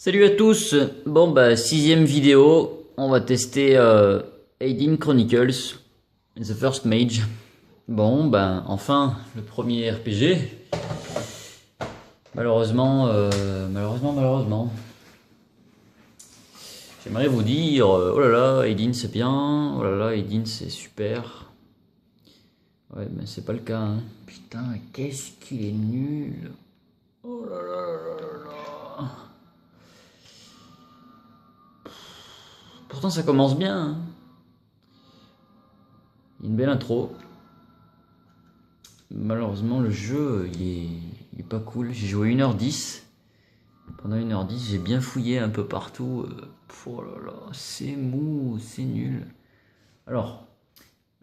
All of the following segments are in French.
Salut à tous. Bon bah sixième vidéo, on va tester Aidin Chronicles, The First Mage. Bon bah enfin le premier RPG. Malheureusement. J'aimerais vous dire, oh là là, Aidin c'est bien, oh là là, Aidin c'est super. Ouais mais c'est pas le cas. Hein. Putain, qu'est-ce qu'il est nul. Oh là là là là là. Pourtant ça commence bien. Hein. Une belle intro. Malheureusement, le jeu, il est pas cool. J'ai joué 1h10. Pendant 1h10, j'ai bien fouillé un peu partout. Oh là là, c'est mou, c'est nul. Alors,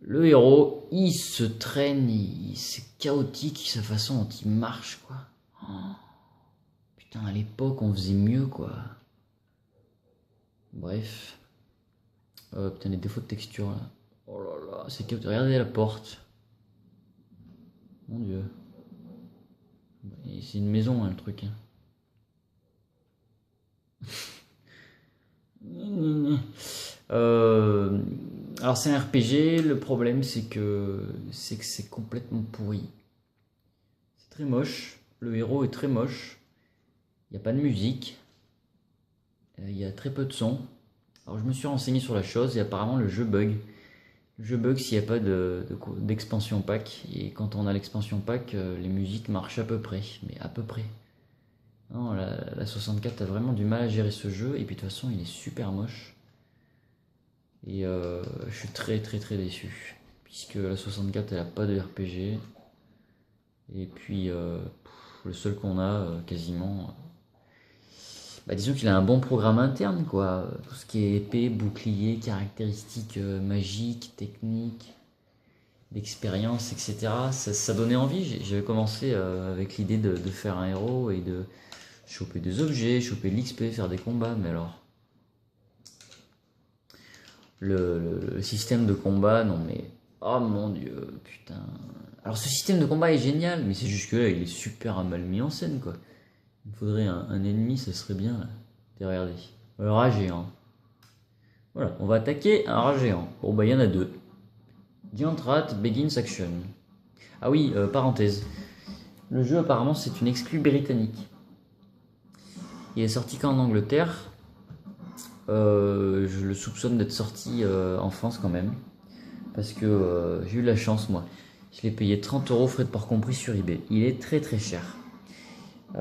le héros, il se traîne, c'est chaotique sa façon dont il marche, quoi. Oh, putain, à l'époque, on faisait mieux, quoi. Bref. Putain, les défauts de texture, là. Oh là là, c'est chaotique. Regardez la porte. Mon Dieu. C'est une maison, hein, le truc. Hein. Alors c'est un RPG, le problème c'est complètement pourri. C'est très moche, le héros est très moche, il n'y a pas de musique, il y a très peu de son. Alors je me suis renseigné sur la chose et apparemment le jeu bug. Le jeu bug s'il n'y a pas d'expansion pack, et quand on a l'expansion pack, les musiques marchent à peu près, mais à peu près. Non, la 64 a vraiment du mal à gérer ce jeu, et puis de toute façon il est super moche. Et je suis très déçu. Puisque la 64 elle a pas de RPG. Et puis le seul qu'on a quasiment. Bah, disons qu'il a un bon programme interne quoi. Tout ce qui est épée, bouclier, caractéristiques magiques, techniques, d'expérience, etc. Ça donnait envie. J'avais commencé avec l'idée de faire un héros et de choper des objets, choper de l'XP, faire des combats. Mais alors. Le système de combat, non mais. Oh mon dieu, putain. Alors ce système de combat est génial, mais c'est juste que là, il est super mal mis en scène, quoi. Il me faudrait un ennemi, ça serait bien, là. Regardez. Le rat géant. Voilà, on va attaquer un rat géant. Bon, bah, il y en a deux. Giant Rat Begins Action. Ah oui, parenthèse. Le jeu, apparemment, c'est une exclue britannique. Il est sorti qu'en Angleterre. Je le soupçonne d'être sorti en France quand même. Parce que j'ai eu la chance, moi. Je l'ai payé 30 euros frais de port compris sur eBay. Il est très cher.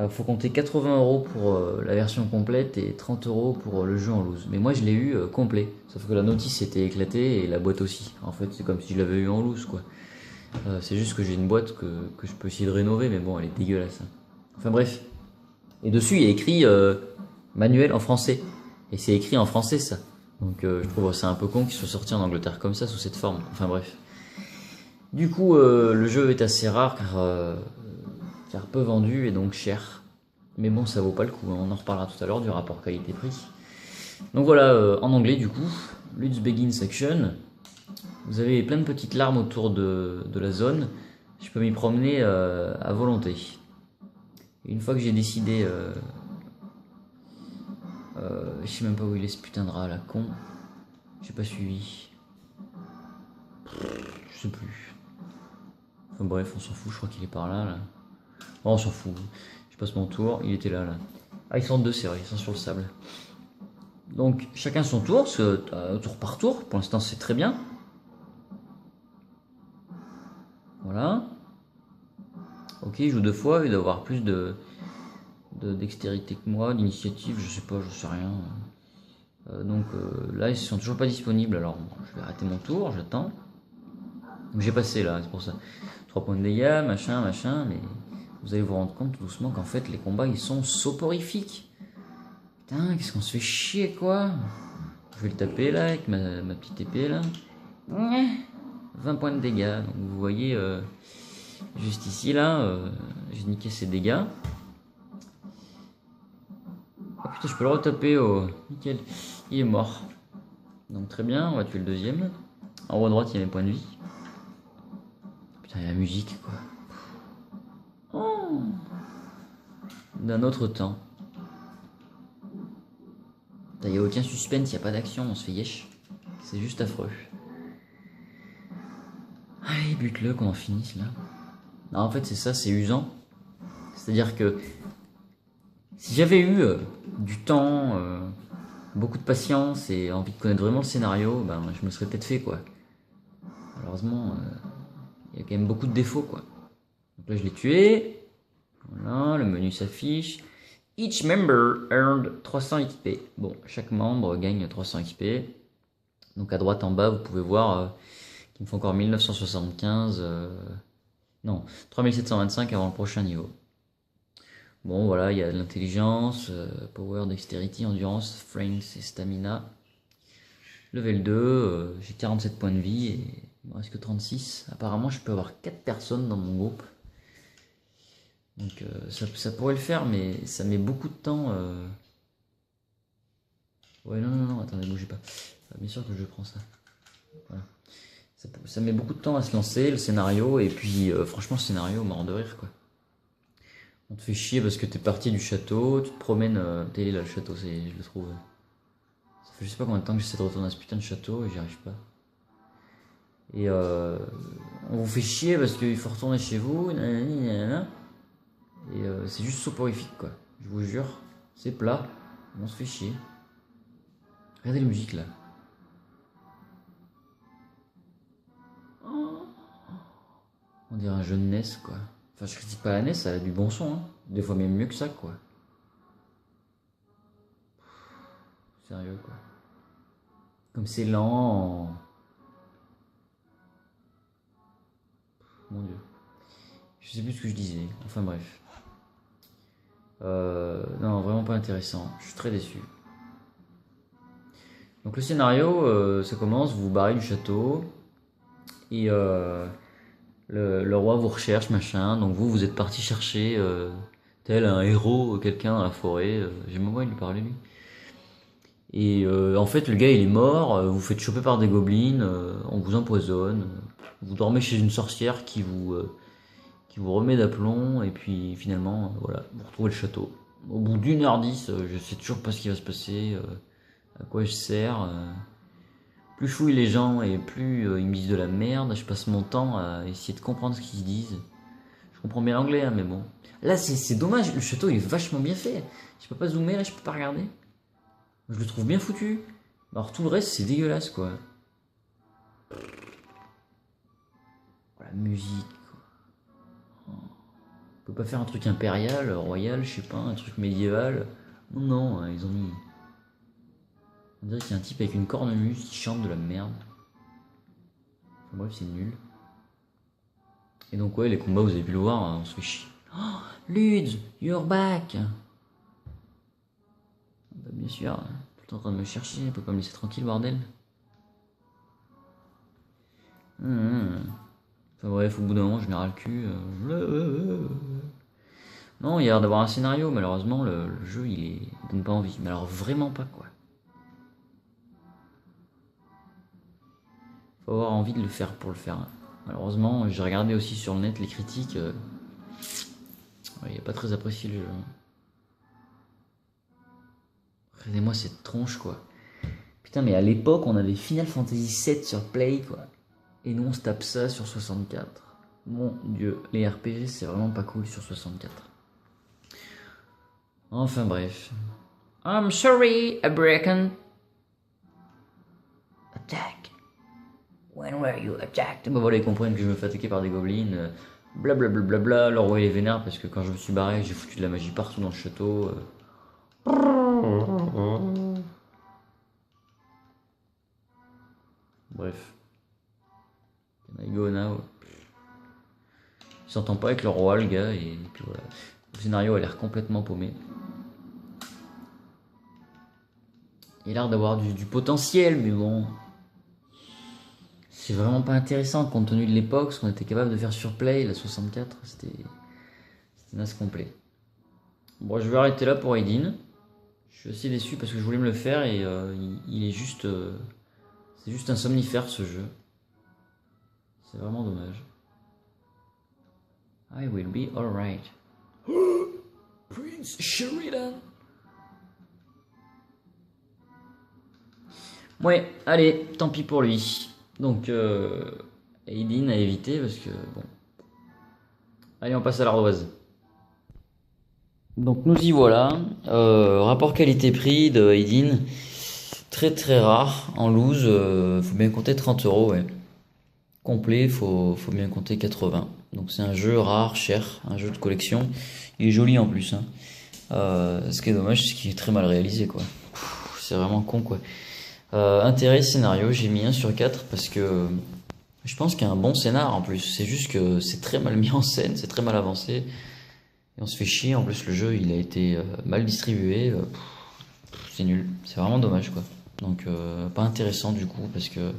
Faut compter 80 euros pour la version complète et 30 euros pour le jeu en loose. Mais moi je l'ai eu complet. Sauf que la notice était éclatée et la boîte aussi. En fait, c'est comme si je l'avais eu en loose, quoi. C'est juste que j'ai une boîte que je peux essayer de rénover, mais bon, elle est dégueulasse. Hein. Enfin bref. Et dessus, il y a écrit manuel en français. Et c'est écrit en français, ça. Donc je trouve c'est un peu con qu'il soit sorti en Angleterre comme ça, sous cette forme. Enfin bref. Du coup, le jeu est assez rare car peu vendu et donc cher. Mais bon, ça vaut pas le coup. Hein. On en reparlera tout à l'heure du rapport qualité-prix. Donc voilà, en anglais du coup, Let's Begin Section. Vous avez plein de petites larmes autour de la zone. Je peux m'y promener à volonté. Et une fois que j'ai décidé... je sais même pas où il est ce putain de rat là, con. J'ai pas suivi. Je sais plus. Enfin bref, on s'en fout, je crois qu'il est par là. Oh, on s'en fout. Je passe mon tour, il était là. Ah, ils sont deux, c'est vrai, ils sont sur le sable. Donc, chacun son tour, tour par tour. Pour l'instant, c'est très bien. Voilà. Ok, il joue deux fois, il doit avoir plus de dextérité que moi, d'initiative, je sais pas, je sais rien. Donc là, ils sont toujours pas disponibles, alors bon, je vais arrêter mon tour, j'attends. Donc j'ai passé là, c'est pour ça. 3 points de dégâts, machin, mais vous allez vous rendre compte doucement qu'en fait les combats ils sont soporifiques. Putain, qu'est-ce qu'on se fait chier quoi. Je vais le taper là avec ma petite épée là. 20 points de dégâts, donc vous voyez juste ici là, j'ai niqué ses dégâts. Oh putain, je peux le retaper, oh nickel, il est mort. Donc très bien, on va tuer le deuxième. En haut à droite il y a mes points de vie. Putain, il y a la musique quoi. Oh. D'un autre temps. Il n'y a aucun suspense, il n'y a pas d'action, on se fait yesh. C'est juste affreux. Allez, bute-le qu'on en finisse là. Non, en fait, c'est ça, c'est usant. C'est-à-dire que si j'avais eu du temps, beaucoup de patience et envie de connaître vraiment le scénario, ben, je me serais peut-être fait quoi. Malheureusement, il y a quand même beaucoup de défauts quoi. Donc là, je l'ai tué. Voilà, le menu s'affiche. Each member earned 300 XP. Bon, chaque membre gagne 300 XP. Donc à droite en bas, vous pouvez voir qu'il me faut encore 1975. Non, 3725 avant le prochain niveau. Bon, voilà, il y a de l'intelligence, power, dextérité, endurance, frames et stamina. Level 2, j'ai 47 points de vie et il me reste que 36. Apparemment, je peux avoir 4 personnes dans mon groupe. Donc ça pourrait le faire, mais ça met beaucoup de temps. Ouais, non, attendez, bougez pas. Bien sûr que je prends ça. Voilà. Ça met beaucoup de temps à se lancer, le scénario, et puis franchement, le scénario m'a rendu de rire, quoi. On te fait chier parce que t'es parti du château, tu te promènes. T'es là, le château, je le trouve. Ça fait je sais pas combien de temps que j'essaie de retourner à ce putain de château et j'y arrive pas. Et on vous fait chier parce qu'il faut retourner chez vous, nanana. Et c'est juste soporifique quoi. Je vous jure, c'est plat, on se fait chier. Regardez la musique là. On dirait un jeu de NES quoi. Enfin, je critique pas la NES, ça a du bon son, hein. Des fois même mieux que ça quoi. Sérieux quoi. Comme c'est lent. Mon dieu. Je sais plus ce que je disais. Enfin bref. Non, vraiment pas intéressant. Je suis très déçu. Donc le scénario, ça commence, vous vous barrez du château. Et le roi vous recherche, machin. Donc vous êtes parti chercher tel un héros, quelqu'un dans la forêt. J'ai même envie de lui parler lui. Et en fait, le gars il est mort. Vous vous faites choper par des gobelins. On vous empoisonne. Vous dormez chez une sorcière qui vous remet d'aplomb. Et puis finalement, voilà, vous retrouvez le château. Au bout d'1h10, je sais toujours pas ce qui va se passer. À quoi je sers. Plus je fouille les gens et plus ils me disent de la merde, je passe mon temps à essayer de comprendre ce qu'ils disent. Je comprends bien l'anglais, hein, mais bon. Là, c'est dommage, le château il est vachement bien fait. Je peux pas zoomer, là, je peux pas regarder. Je le trouve bien foutu. Alors tout le reste, c'est dégueulasse, quoi. La musique, quoi. On peut pas faire un truc impérial, royal, je sais pas, un truc médiéval. Non, hein, ils ont mis... On dirait qu'il y a un type avec une cornemuse qui chante de la merde. Enfin, bref, c'est nul. Et donc ouais, les combats, vous avez pu le voir, hein, on se fait chier. Oh, Ludes, you're back. Bah, bien sûr, hein, tout le temps en train de me chercher, elle peut pas me laisser tranquille, bordel. Enfin bref, au bout d'un moment, je n'ai ras le cul. Non, il y a l'air d'avoir un scénario, malheureusement, le jeu, il donne pas envie. Mais alors vraiment pas, quoi. Faut avoir envie de le faire pour le faire. Malheureusement, j'ai regardé aussi sur le net les critiques. Il n'y a pas très apprécié le jeu. Regardez-moi cette tronche quoi. Putain mais à l'époque on avait Final Fantasy VII sur Play quoi. Et nous on se tape ça sur 64. Mon dieu, les RPG c'est vraiment pas cool sur 64. Enfin bref. I'm sorry, Abrakan. Attack. When were you attacked? Bah voilà, ils comprennent que je me fais attaquer par des gobelins. Blablabla, le roi est vénère parce que quand je me suis barré, j'ai foutu de la magie partout dans le château. Bref. Can I go now? Il s'entend pas avec le roi, le gars, et puis voilà. Le scénario a l'air complètement paumé. Il a l'air d'avoir du potentiel, mais bon. C'est vraiment pas intéressant compte tenu de l'époque, ce qu'on était capable de faire sur Play, la 64, c'était naze complet. Bon, je vais arrêter là pour Aidin. Je suis assez déçu parce que je voulais me le faire et il est juste. C'est juste un somnifère ce jeu. C'est vraiment dommage. I will be alright. Prince Sheridan. Ouais, allez, tant pis pour lui. Donc, Aidin à éviter parce que bon. Allez, on passe à l'ardoise. Donc nous y voilà. Rapport qualité-prix de Aidin. Très très rare. En loose, faut bien compter 30 euros. Ouais. Complet, faut bien compter 80. Donc c'est un jeu rare, cher, un jeu de collection. Il est joli en plus. Hein. Ce qui est dommage, c'est qu'il est très mal réalisé, quoi. C'est vraiment con, quoi. Intérêt scénario, j'ai mis 1 sur 4 parce que je pense qu'il y a un bon scénar en plus. C'est juste que c'est très mal mis en scène, c'est très mal avancé. Et on se fait chier. En plus, le jeu, il a été mal distribué. C'est nul. C'est vraiment dommage, quoi. Donc, pas intéressant du coup parce que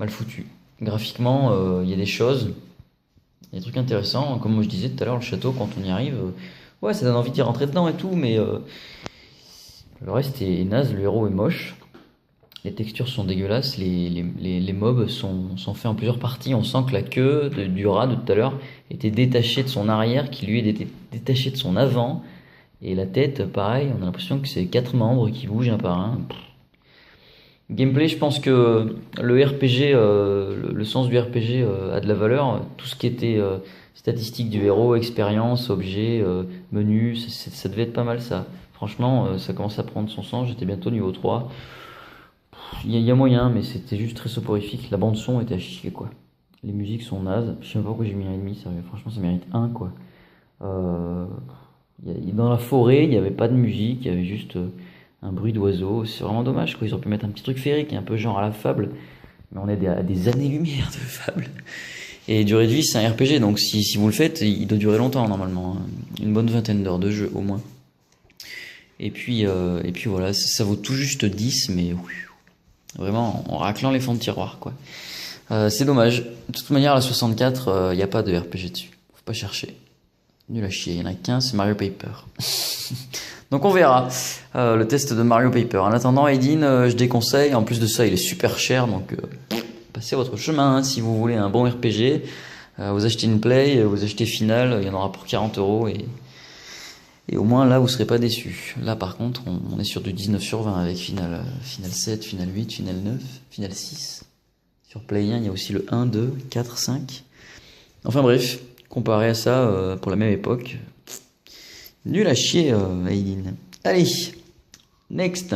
mal foutu. Graphiquement, il y a des choses, il y a des trucs intéressants. Comme moi je disais tout à l'heure, le château, quand on y arrive, ouais, ça donne envie d'y rentrer dedans et tout, mais le reste est naze. Le héros est moche. Les textures sont dégueulasses, les mobs sont faits en plusieurs parties. On sent que la queue du rat de tout à l'heure était détachée de son arrière, qui lui était détaché de son avant. Et la tête, pareil, on a l'impression que c'est 4 membres qui bougent un par un. Gameplay, je pense que le RPG, le sens du RPG a de la valeur. Tout ce qui était statistique du héros, expérience, objet, menu, ça devait être pas mal ça. Franchement, ça commence à prendre son sens. J'étais bientôt niveau 3. Il y a moyen, mais c'était juste très soporifique. La bande son était à chier, quoi. Les musiques sont nazes. Je sais même pas pourquoi j'ai mis 1,5. Franchement, ça mérite 1, quoi. Dans la forêt, il n'y avait pas de musique. Il y avait juste un bruit d'oiseau. C'est vraiment dommage, quoi. Ils auraient pu mettre un petit truc féerique, un peu genre à la Fable. Mais on est à des années-lumière de Fable. Et durée de vie, c'est un RPG. Donc si vous le faites, il doit durer longtemps, normalement. Une bonne vingtaine d'heures de jeu, au moins. Et puis voilà, ça vaut tout juste 10, mais vraiment en raclant les fonds de tiroir, quoi. C'est dommage. De toute manière, la 64, il n'y a pas de RPG dessus. Faut pas chercher. Nul à chier. Il y en a qu'un, c'est Mario Paper. Donc on verra le test de Mario Paper. En attendant, Aidin, je déconseille. En plus de ça, il est super cher, donc passez votre chemin. Hein, si vous voulez un bon RPG, vous achetez une Play, vous achetez Final, il y en aura pour 40 euros et au moins là, vous serez pas déçus. Là, par contre, on est sur du 19 sur 20 avec Final 7, Final 8, Final 9, Final 6. Sur Play 1, il y a aussi le 1, 2, 4, 5. Enfin bref, comparé à ça, pour la même époque, nul à chier, Aidin. Allez, next.